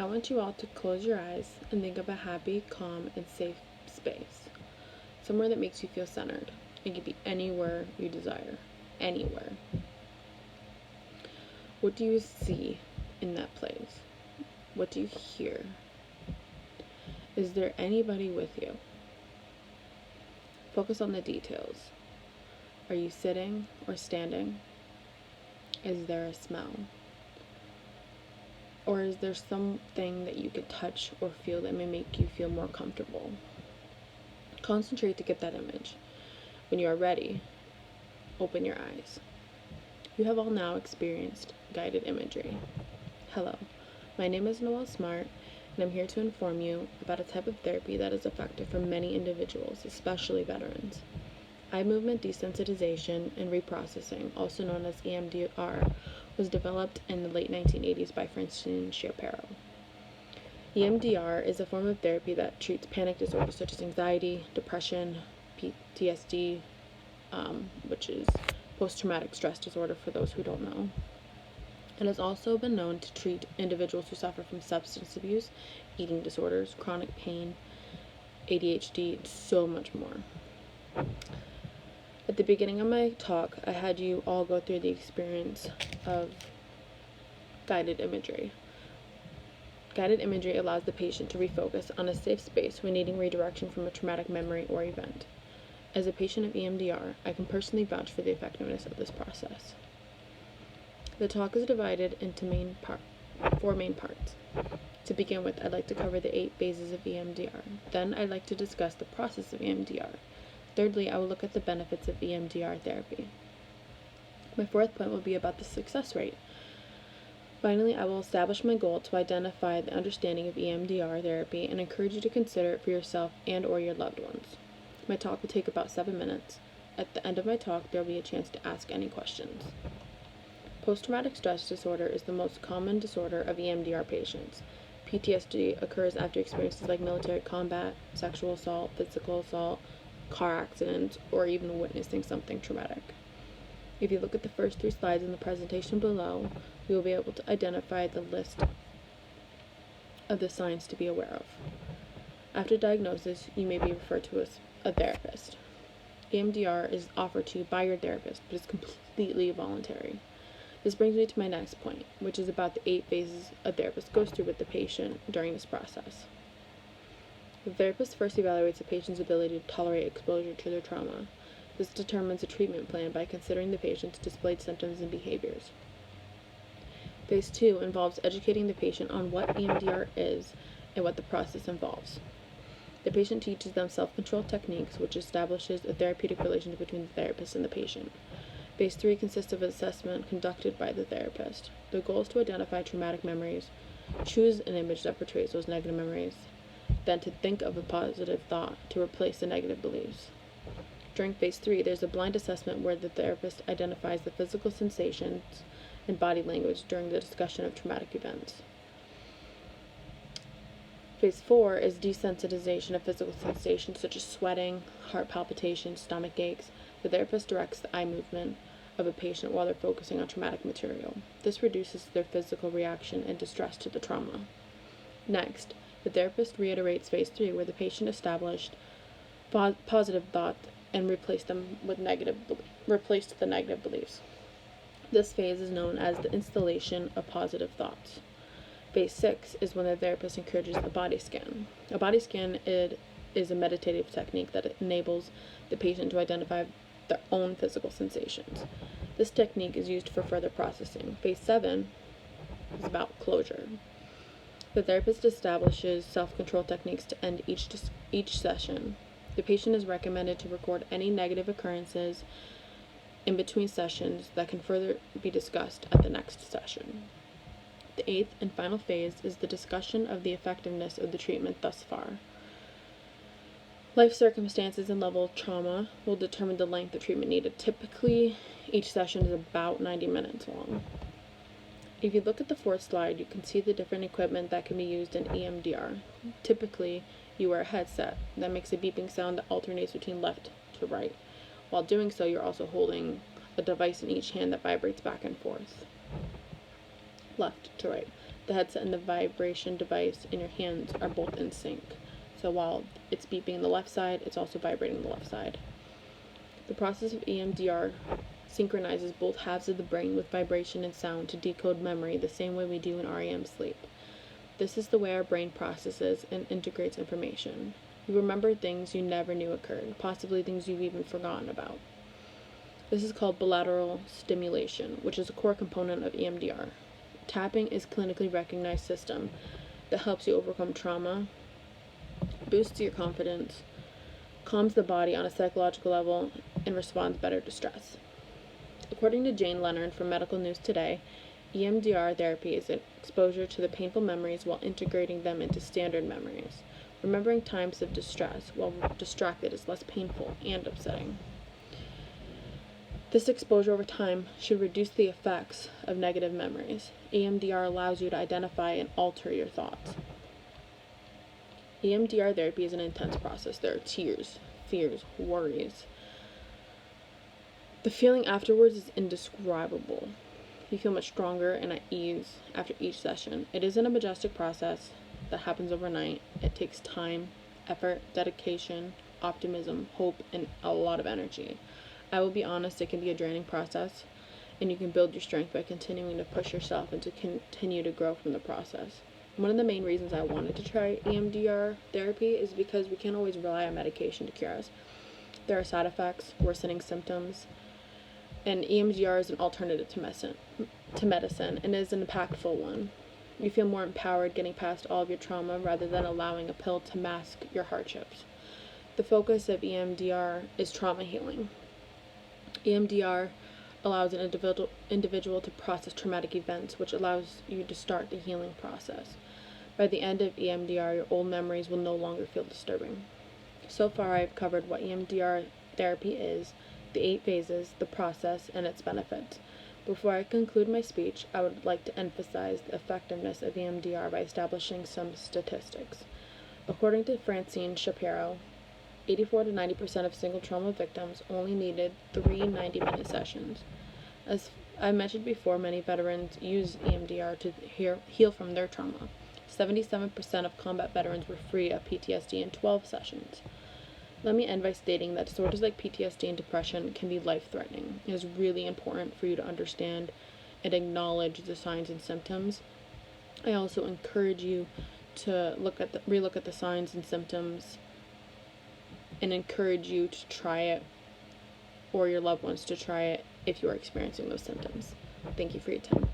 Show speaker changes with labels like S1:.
S1: I want you all to close your eyes and think of a happy, calm, and safe space. Somewhere that makes you feel centered. It could be anywhere you desire. Anywhere. What do you see in that place? What do you hear? Is there anybody with you? Focus on the details. Are you sitting or standing? Is there a smell? Or is there something that you could touch or feel that may make you feel more comfortable? Concentrate to get that image. When you are ready, open your eyes. You have all now experienced guided imagery. Hello, my name is Noelle Smart, and I'm here to inform you about a type of therapy that is effective for many individuals, especially veterans. Eye movement desensitization and reprocessing, also known as EMDR, was developed in the late 1980s by Francine Shapiro. EMDR is a form of therapy that treats panic disorders such as anxiety, depression, PTSD, which is post-traumatic stress disorder for those who don't know. It has also been known to treat individuals who suffer from substance abuse, eating disorders, chronic pain, ADHD, and so much more. At the beginning of my talk, I had you all go through the experience of guided imagery. Guided imagery allows the patient to refocus on a safe space when needing redirection from a traumatic memory or event. As a patient of EMDR, I can personally vouch for the effectiveness of this process. The talk is divided into four main parts. To begin with, I'd like to cover the 8 phases of EMDR. Then I'd like to discuss the process of EMDR. Thirdly, I will look at the benefits of EMDR therapy. My fourth point will be about the success rate. Finally, I will establish my goal to identify the understanding of EMDR therapy and encourage you to consider it for yourself and or your loved ones. My talk will take about 7 minutes. At the end of my talk, there will be a chance to ask any questions. Post-traumatic stress disorder is the most common disorder of EMDR patients. PTSD occurs after experiences like military combat, sexual assault, physical assault, car accidents, or even witnessing something traumatic. If you look at the first 3 slides in the presentation below, you will be able to identify the list of the signs to be aware of. After diagnosis, you may be referred to as a therapist. EMDR is offered to you by your therapist, but is completely voluntary. This brings me to my next point, which is about the 8 phases a therapist goes through with the patient during this process. The therapist first evaluates the patient's ability to tolerate exposure to their trauma. This determines a treatment plan by considering the patient's displayed symptoms and behaviors. Phase 2 involves educating the patient on what EMDR is and what the process involves. The patient teaches them self-control techniques, which establishes a therapeutic relationship between the therapist and the patient. Phase 3 consists of an assessment conducted by the therapist. The goal is to identify traumatic memories, choose an image that portrays those negative memories, then to think of a positive thought to replace the negative beliefs. During Phase 3, there's a blind assessment where the therapist identifies the physical sensations and body language during the discussion of traumatic events. Phase 4 is desensitization of physical sensations such as sweating, heart palpitations, stomach aches. The therapist directs the eye movement of a patient while they're focusing on traumatic material. This reduces their physical reaction and distress to the trauma. Next, the therapist reiterates Phase 3, where the patient established positive thoughts and replaced the negative beliefs. This phase is known as the installation of positive thoughts. Phase 6 is when the therapist encourages a body scan. A body scan is a meditative technique that enables the patient to identify their own physical sensations. This technique is used for further processing. Phase 7 is about closure. The therapist establishes self-control techniques to end each session. The patient is recommended to record any negative occurrences in between sessions that can further be discussed at the next session. The 8th and final phase is the discussion of the effectiveness of the treatment thus far. Life circumstances and level of trauma will determine the length of treatment needed. Typically, each session is about 90 minutes long. If you look at the 4th slide, you can see the different equipment that can be used in EMDR. Typically, you wear a headset that makes a beeping sound that alternates between left to right. While doing so, you're also holding a device in each hand that vibrates back and forth, left to right. The headset and the vibration device in your hands are both in sync. So while it's beeping on the left side, it's also vibrating on the left side. The process of EMDR synchronizes both halves of the brain with vibration and sound to decode memory the same way we do in REM sleep. This is the way our brain processes and integrates information. You remember things you never knew occurred, possibly things you've even forgotten about. This is called bilateral stimulation, which is a core component of EMDR. Tapping is a clinically recognized system that helps you overcome trauma, boosts your confidence, calms the body on a psychological level, and responds better to stress. According to Jane Leonard from Medical News Today, EMDR therapy is exposure to the painful memories while integrating them into standard memories. Remembering times of distress while distracted is less painful and upsetting. This exposure over time should reduce the effects of negative memories. EMDR allows you to identify and alter your thoughts. EMDR therapy is an intense process. There are tears, fears, worries. The feeling afterwards is indescribable. You feel much stronger and at ease after each session. It isn't a majestic process that happens overnight. It takes time, effort, dedication, optimism, hope, and a lot of energy. I will be honest, it can be a draining process, and you can build your strength by continuing to push yourself and to continue to grow from the process. One of the main reasons I wanted to try EMDR therapy is because we can't always rely on medication to cure us. There are side effects, worsening symptoms, and EMDR is an alternative to medicine and is an impactful one. You feel more empowered getting past all of your trauma rather than allowing a pill to mask your hardships. The focus of EMDR is trauma healing. EMDR allows an individual to process traumatic events, which allows you to start the healing process. By the end of EMDR, your old memories will no longer feel disturbing. So far, I've covered what EMDR therapy is, the 8 phases, the process, and its benefits. Before I conclude my speech, I would like to emphasize the effectiveness of EMDR by establishing some statistics. According to Francine Shapiro, 84 to 90% of single trauma victims only needed 3 90-minute sessions. As I mentioned before, many veterans use EMDR to heal from their trauma. 77% of combat veterans were free of PTSD in 12 sessions. Let me end by stating that disorders like PTSD and depression can be life-threatening. It is really important for you to understand and acknowledge the signs and symptoms. I also encourage you to relook at the signs and symptoms and encourage you to try it or your loved ones to try it if you are experiencing those symptoms. Thank you for your time.